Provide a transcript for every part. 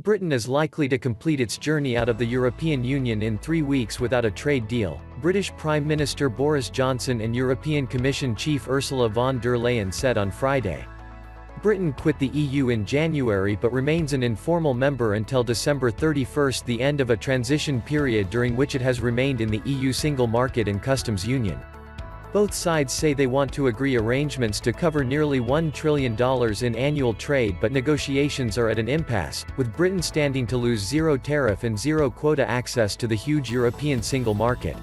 Britain is likely to complete its journey out of the European Union in 3 weeks without a trade deal, British Prime Minister Boris Johnson and European Commission Chief Ursula von der Leyen said on Friday. Britain quit the EU in January but remains an informal member until December 31, the end of a transition period during which it has remained in the EU single market and customs union. Both sides say they want to agree arrangements to cover nearly $1 trillion in annual trade, but negotiations are at an impasse, with Britain standing to lose zero-tariff and zero-quota access to the huge European single market.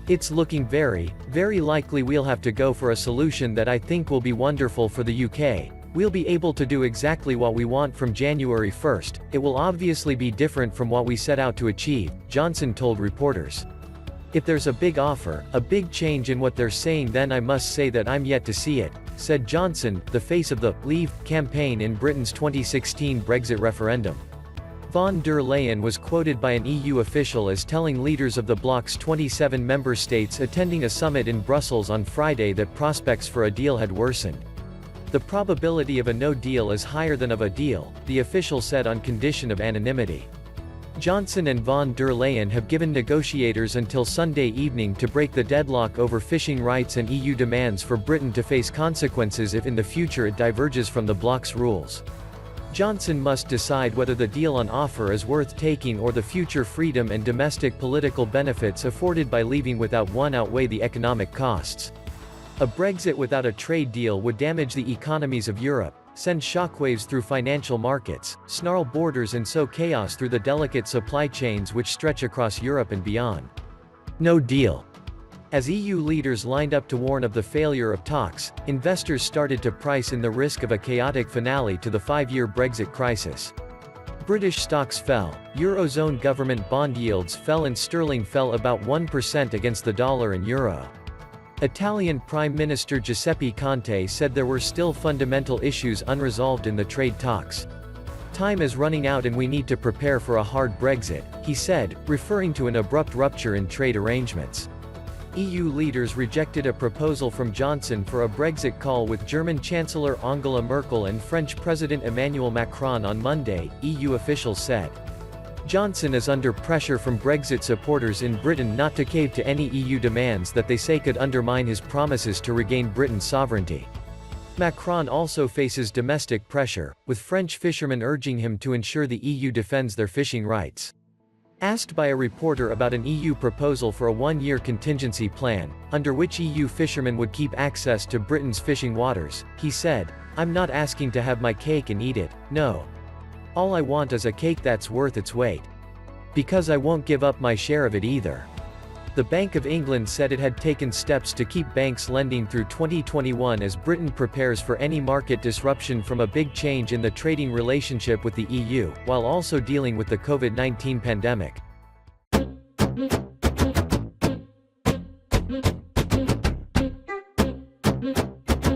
It's looking very likely we'll have to go for a solution that I think will be wonderful for the UK. We'll be able to do exactly what we want from January 1st, it will obviously be different from what we set out to achieve, Johnson told reporters. If there's a big offer, a big change in what they're saying, then I must say that I'm yet to see it, said Johnson, the face of the Leave campaign in Britain's 2016 Brexit referendum. Von der Leyen was quoted by an EU official as telling leaders of the bloc's 27 member states attending a summit in Brussels on Friday that prospects for a deal had worsened. The probability of a no deal is higher than of a deal, the official said on condition of anonymity. Johnson and von der Leyen have given negotiators until Sunday evening to break the deadlock over fishing rights and EU demands for Britain to face consequences if in the future it diverges from the bloc's rules. Johnson must decide whether the deal on offer is worth taking or the future freedom and domestic political benefits afforded by leaving without one outweigh the economic costs. A Brexit without a trade deal would damage the economies of Europe, send shockwaves through financial markets, snarl borders and sow chaos through the delicate supply chains which stretch across Europe and beyond. No deal. As EU leaders lined up to warn of the failure of talks, investors started to price in the risk of a chaotic finale to the 5-year Brexit crisis. British stocks fell, Eurozone government bond yields fell and sterling fell about 1% against the dollar and euro. Italian Prime Minister Giuseppe Conte said there were still fundamental issues unresolved in the trade talks. Time is running out and we need to prepare for a hard Brexit, he said, referring to an abrupt rupture in trade arrangements. EU leaders rejected a proposal from Johnson for a Brexit call with German Chancellor Angela Merkel and French President Emmanuel Macron on Monday, EU officials said. Johnson is under pressure from Brexit supporters in Britain not to cave to any EU demands that they say could undermine his promises to regain Britain's sovereignty. Macron also faces domestic pressure, with French fishermen urging him to ensure the EU defends their fishing rights. Asked by a reporter about an EU proposal for a 1-year contingency plan, under which EU fishermen would keep access to Britain's fishing waters, he said, "I'm not asking to have my cake and eat it, no. All I want is a cake that's worth its weight. Because I won't give up my share of it either." The Bank of England said it had taken steps to keep banks lending through 2021 as Britain prepares for any market disruption from a big change in the trading relationship with the EU, while also dealing with the COVID-19 pandemic.